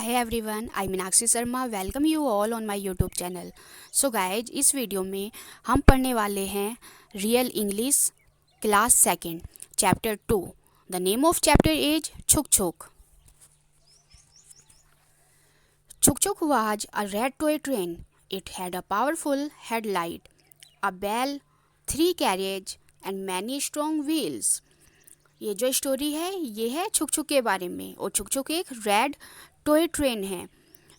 Hi everyone, I Meenakshi Sharma welcome you all on my YouTube channel. So guys, इस video में हम पढ़ने वाले हैं real English class second chapter 2। The name of chapter is Chuk Chuk. Chuk Chuk was a red toy train. It had a powerful headlight, a bell, 3 carriage and many strong wheels. ये जो story है ये है छुक छुक के बारे में। और छुक छुक एक रेड टॉय ट्रेन है।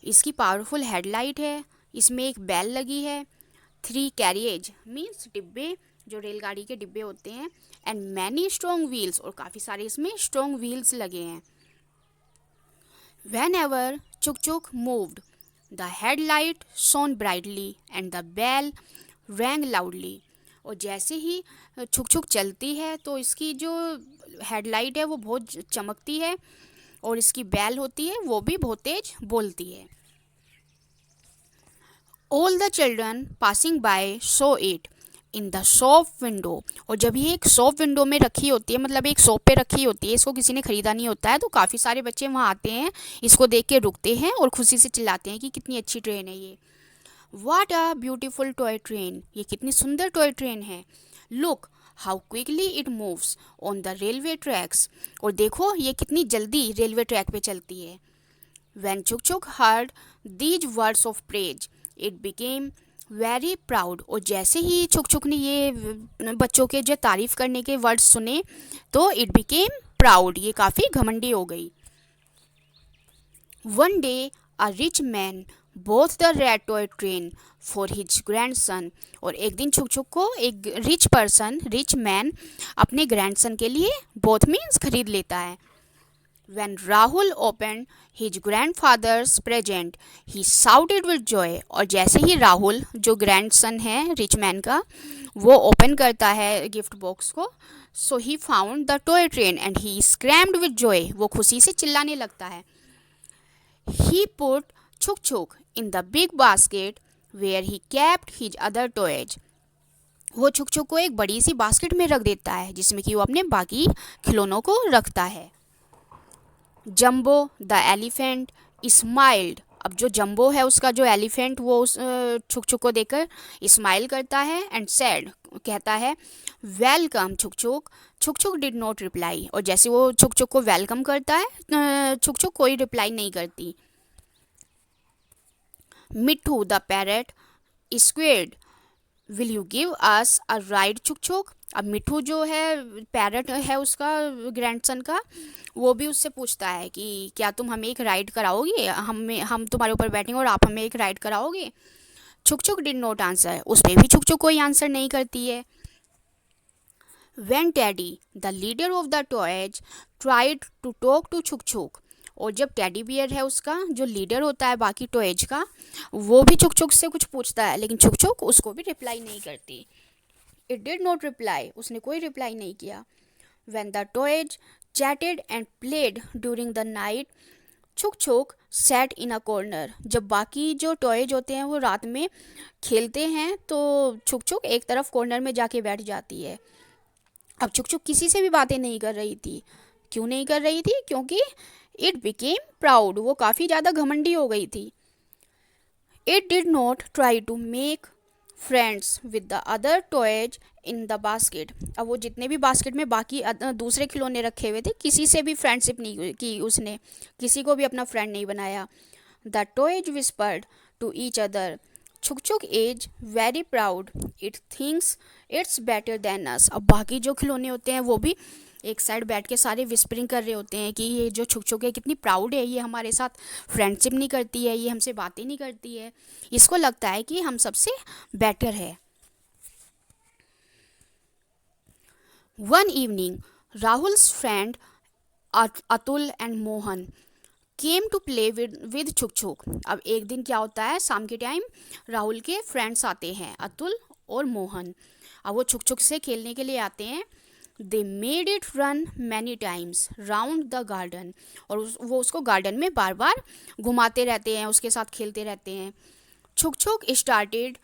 इसकी पावरफुल हेडलाइट है, इसमें एक बेल लगी है, 3 कैरियज मीन्स डिब्बे, जो रेलगाड़ी के डिब्बे होते हैं, एंड मैनी स्ट्रॉन्ग व्हील्स, और काफ़ी सारे इसमें स्ट्रॉन्ग व्हील्स लगे हैं। When ever Chuk Chuk moved, the headlight shone brightly and the bell rang loudly. और जैसे ही छुक छुक चलती है तो इसकी जो हेडलाइट है वो बहुत चमकती है, और इसकी बेल होती है वो भी बहुत तेज बोलती है। All the children passing by so it in the shop window. और जब ये एक शॉप विंडो में रखी होती है, मतलब एक शॉप पे रखी होती है, इसको किसी ने ख़रीदा नहीं होता है, तो काफ़ी सारे बच्चे वहाँ आते हैं, इसको देख के रुकते हैं और खुशी से चिल्लाते हैं कि कितनी अच्छी ट्रेन है ये। वाट अ ब्यूटीफुल टॉय ट्रेन, ये कितनी सुंदर टॉय ट्रेन है। Look how quickly it moves on the railway tracks. और देखो ये कितनी जल्दी रेलवे ट्रैक पे चलती है। When Chuk Chuk heard these words of praise, it became very proud। और जैसे ही छुक छुक ने ये बच्चों के जो तारीफ़ करने के वर्ड्स सुने तो it became proud, ये काफ़ी घमंडी हो गई। One day a rich man bought the red toy train for his grandson। और एक दिन छुक छुक को एक रिच मैन अपने ग्रैंडसन के लिए बोथ मीन्स खरीद लेता है। When Rahul opened his grandfather's present, he shouted with joy। और जैसे ही राहुल, जो ग्रैंडसन है रिच मैन का, वो ओपन करता है गिफ्ट बॉक्स को, so he found the toy train and he screamed with joy. वो खुशी से चिल्लाने लगता है। He put Chuk Chuk in the big basket where he kept his other toys। वो छुक छुक को एक बड़ी सी बास्केट में रख देता है जिसमें कि वो अपने बाकी खिलौनों को रखता है। जम्बो द एलिफेंट स्माइल्ड। अब जो जम्बो है उसका जो एलिफेंट, वो उस छुक छुक को देखकर स्माइल करता है एंड सैड, कहता है वेलकम छुक छुक। छुक छुक डिड नॉट रिप्लाई। और जैसे वो छुक छुक को वेलकम करता है, छुक छुक कोई रिप्लाई नहीं करती। मिट्ठू the parrot squared, will you give us a ride छुक छुक। अब मिट्ठू जो है पैरट है उसका ग्रैंडसन का, वो भी उससे पूछता है कि क्या तुम हमें एक राइड कराओगे, हम तुम्हारे ऊपर बैठेंगे और आप हमें एक राइड कराओगे। छुक छुक डिड नॉट आंसर, उस पर भी छुक छुक कोई आंसर नहीं करती है। When Teddy the leader of the toys tried to talk to Chuk Chuk. और जब टेडी बियर है उसका जो लीडर होता है बाकी टॉयज का, वो भी छुक छुक से कुछ पूछता है, लेकिन छुक छुक उसको भी रिप्लाई नहीं करती। इट डिड नॉट रिप्लाई, उसने कोई रिप्लाई नहीं किया। When the toys chatted and played during the night, छुक छुक सैट इन अ कॉर्नर। जब बाकी जो टॉयज होते हैं वो रात में खेलते हैं तो छुक छुक एक तरफ कॉर्नर में जाके बैठ जाती है। अब छुक छुक किसी से भी बातें नहीं कर रही थी। क्यों नहीं कर रही थी? क्योंकि इट बिकेम प्राउड, वो काफ़ी ज़्यादा घमंडी हो गई थी। It did not try to make friends with the other toys in the basket. अब वो जितने भी बास्केट में बाकी दूसरे खिलौने रखे हुए थे, किसी से भी फ्रेंडशिप नहीं की उसने, किसी को भी अपना फ्रेंड नहीं बनाया। The toys whispered to each other, Chuk Chuk is very proud, it thinks it's better than us. अब बाकी जो खिलौने होते हैं वो भी एक साइड बैठ के सारे विस्परिंग कर रहे होते हैं कि ये जो छुक छुक है कितनी प्राउड है, ये हमारे साथ फ्रेंडशिप नहीं करती है, ये हमसे बातें नहीं करती है, इसको लगता है कि हम सबसे बेटर है। One evening Rahul's friend Atul and Mohan came to play with Chuk Chuk. अब एक दिन क्या होता है, शाम के टाइम राहुल के फ्रेंड्स आते हैं, अतुल और मोहन। अब वो छुक छुक से खेलने के लिए आते हैं। They made it run many times round the garden. और वो उसको गार्डन में बार बार घुमाते रहते हैं, उसके साथ खेलते रहते हैं। छुक छुक started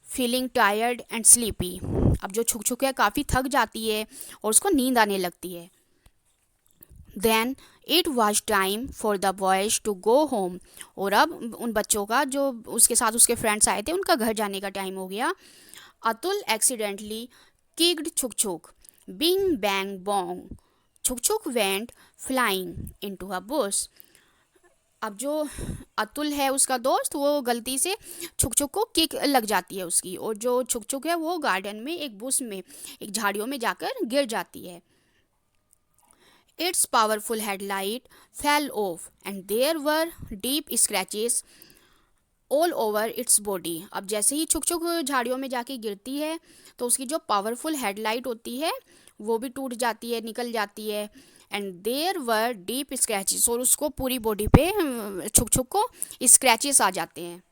feeling tired and sleepy. अब जो छुक छुक है काफ़ी थक जाती है और उसको नींद आने लगती है। Then it was time for the boys to go home. और अब उन बच्चों का, जो उसके साथ उसके फ्रेंड्स आए थे, उनका घर जाने का टाइम हो गया। अतुल एक्सीडेंटली किक्ड छुक छुक, बिंग बैंग बोंग, छुक छुक went flying into a bush. अब जो अतुल है उसका दोस्त, वो गलती से छुक छुक को किक लग जाती है उसकी, और जो छुक छुक है वो गार्डन में एक बुश में, एक झाड़ियों में जाकर गिर जाती है। Its powerful headlight fell off and there were deep scratches all over its body। अब जैसे ही छुक छुक झाड़ियों में जाके गिरती है तो उसकी जो पावरफुल हेडलाइट होती है वो भी टूट जाती है, निकल जाती है। And there were deep scratches, और उसको पूरी बॉडी पे छुक छुक को स्क्रैचेस आ जाते हैं।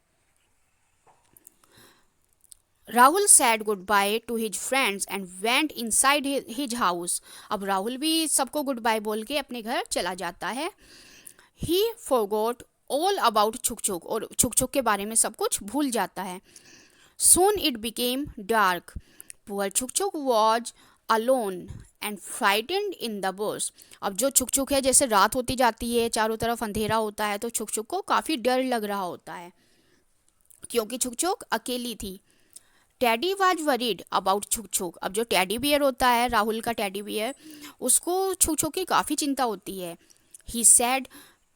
Rahul sad good by two his friends and went inside his house. अब राहुल भी सबको गुड बाय बोल के अपने घर चला जाता है। ही forgot all about Chuk Chuk, और छुक छुक के बारे में सब कुछ भूल जाता है। Soon it became dark, poor छुक छुक was alone and frightened in the Bush. अब जो छुक छुक है, जैसे रात होती जाती है, चारों तरफ अंधेरा होता है, तो छुक छुक को काफ़ी डर लग रहा होता है, क्योंकि छुक छुक अकेली थी। Teddy was worried about Chuk Chuk. अब जो टेडी बियर होता है, राहुल का टेडी बियर, उसको छुक छुक की काफ़ी चिंता होती है। He said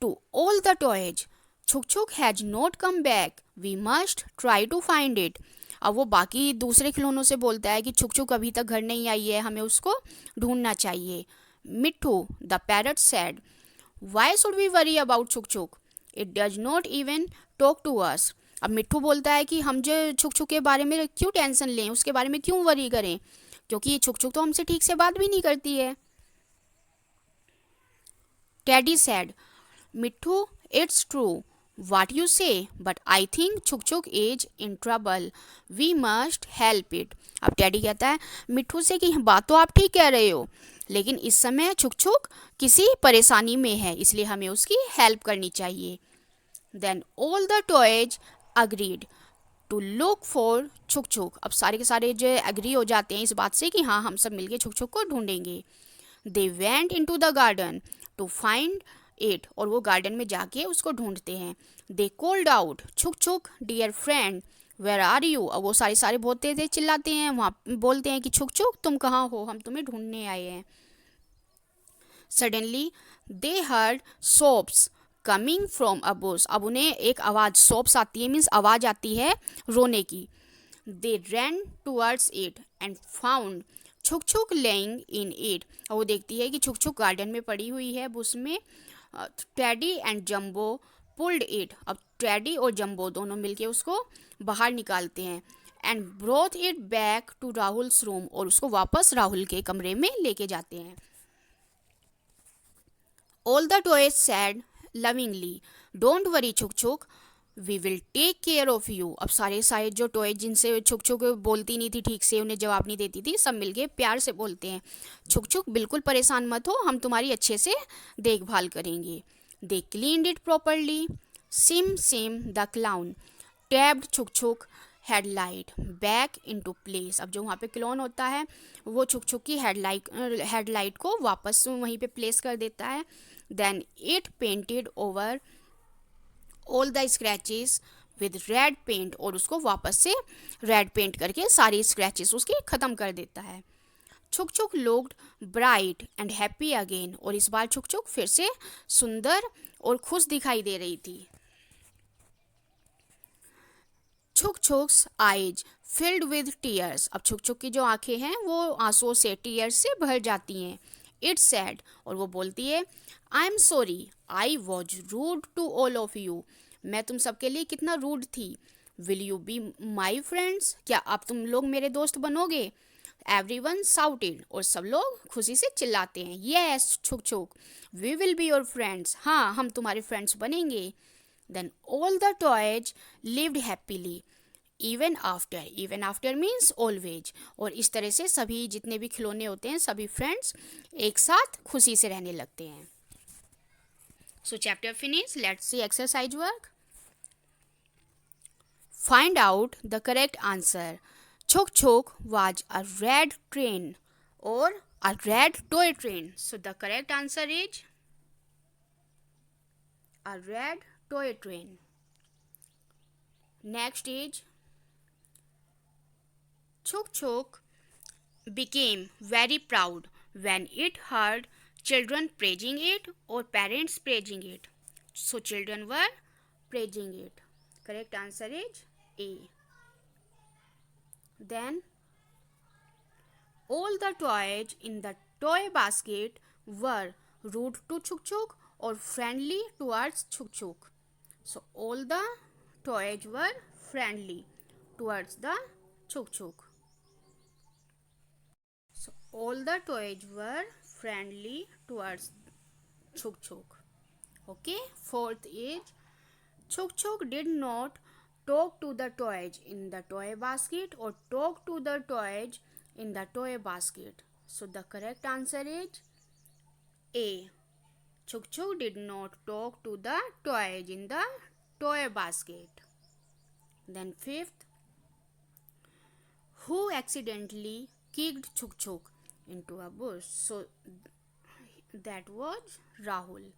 to all the toys, Chuk Chuk has not come back, we must try to find it. अब वो बाकी दूसरे खिलौनों से बोलता है कि छुक छुक अभी तक घर नहीं आई है, हमें उसको ढूंढना चाहिए। Mitthu the parrot said, why should we worry about Chuk Chuk, it does not even talk to us. अब मिट्ठू बोलता है कि हम जो छुक छुक के बारे में क्यों टेंशन लें, उसके बारे में क्यों वरी करें, क्योंकि ये छुक छुक तो हमसे ठीक से बात भी नहीं करती है। Teddy said, Mitthu it's true what you say, but I think Chuk Chuk is in trouble, we must help it. अब टेडी कहता है मिट्ठू से कि बात तो आप ठीक कह रहे हो, लेकिन इस समय छुक छुक किसी परेशानी में है, इसलिए हमें उसकी हेल्प करनी चाहिए। Then all the toys agreed to look for Chuk Chuk. अब सारे के सारे जो एग्री हो जाते हैं इस बात से कि हाँ, हम सब मिलके छुक छुक को ढूंढेंगे। They went into the garden to find it, और वो गार्डन में जाके उसको ढूंढते हैं। They called out Chuk Chuk dear friend where are you. अब वो सारे सारे बहुत तेज चिल्लाते हैं, वहाँ बोलते हैं कि छुक छुक तुम कहाँ हो, हम तुम्हें ढूंढने आए हैं। Suddenly they heard soaps coming from a bush. अब उन्हें एक आवाज़, सोप्स आती है मीन्स आवाज़ आती है रोने की। They ran towards it and found छुक छुक लेइंग इन इट। और वो देखती है कि छुक छुक गार्डन में पड़ी हुई है बुश में। Teddy and Jumbo pulled it. अब टेडी और जम्बो दोनों मिलके उसको बाहर निकालते हैं। And brought it back to Rahul's room, और उसको वापस राहुल के कमरे में लेके जाते हैं। All the toys said lovingly, don't worry Chuk Chuk, we will take care of you. अब सारे सारे जो टॉय जिनसे छुक छुक बोलती नहीं थी ठीक से, उन्हें जवाब नहीं देती थी, सब मिलके प्यार से बोलते हैं छुक छुक बिल्कुल परेशान मत हो, हम तुम्हारी अच्छे से देखभाल करेंगे। They cleaned it properly. Sim Sim the clown tapped छुक छुक हेडलाइट बैक इनटू प्लेस। अब जो वहाँ पे क्लोन होता है वो छुक छुक की हेडलाइट को वापस वहीं पे प्लेस कर देता है। Then it painted over all the scratches with red paint, और उसको वापस से रेड पेंट करके सारी स्क्रैचेस उसकी ख़त्म कर देता है। छुक छुक looked bright and happy again, और इस बार छुक छुक फिर से सुंदर और खुश दिखाई दे रही थी। छुक छुक्स आइज फिल्ड विद टीयर्स। अब छुक छुक की जो आंखें हैं वो आंसुओं से, टीयर्स से भर जाती हैं। इट्स सैड, और वो बोलती है I am sorry I was rude to all of you. मैं तुम सबके लिए कितना रूड थी। Will you be my friends, क्या अब तुम लोग मेरे दोस्त बनोगे। एवरीवन साउटेड, और सब लोग खुशी से चिल्लाते हैं yes Chuk Chuk, we will be your friends, हाँ हम तुम्हारे फ्रेंड्स बनेंगे। Then all the toys lived happily ever after means always, और इस तरह से सभी जितने भी खिलौने होते हैं, सभी फ्रेंड्स एक साथ खुशी से रहने लगते हैं। सो chapter finish, let's see exercise work. Find out the correct answer. छुक छुक was a red train or a red toy train. So the correct answer is a red toy train. Next is Chuk Chuk became very proud when it heard children praising it or parents praising it. So children were praising it. Correct answer is A. Then all the toys in the toy basket were rude to Chuk Chuk or friendly towards Chuk Chuk. So all the toys were friendly towards the Chuk Chuk. So all the toys were friendly towards Chuk Chuk. Okay. Fourth is Chuk Chuk did not talk to the toys in the toy basket or talk to the toys in the toy basket. So the correct answer is A. Chuk Chuk did not talk to the toys in the toy basket. Then fifth, who accidentally kicked Chuk Chuk into a bush? So that was Rahul.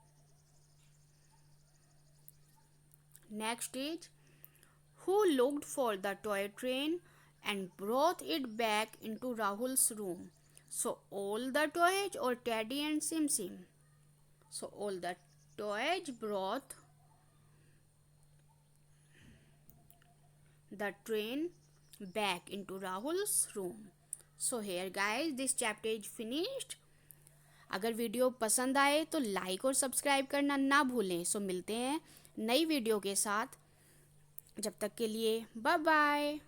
Next is who looked for the toy train and brought it back into Rahul's room. So all the toys or Teddy and Sim Sim. So all the toys brought the train back into Rahul's room. So here guys, this chapter is finished. अगर video पसंद आए तो like और subscribe करना ना भूलें. सो मिलते हैं नई वीडियो के साथ. जब तक के लिए बाय बाय.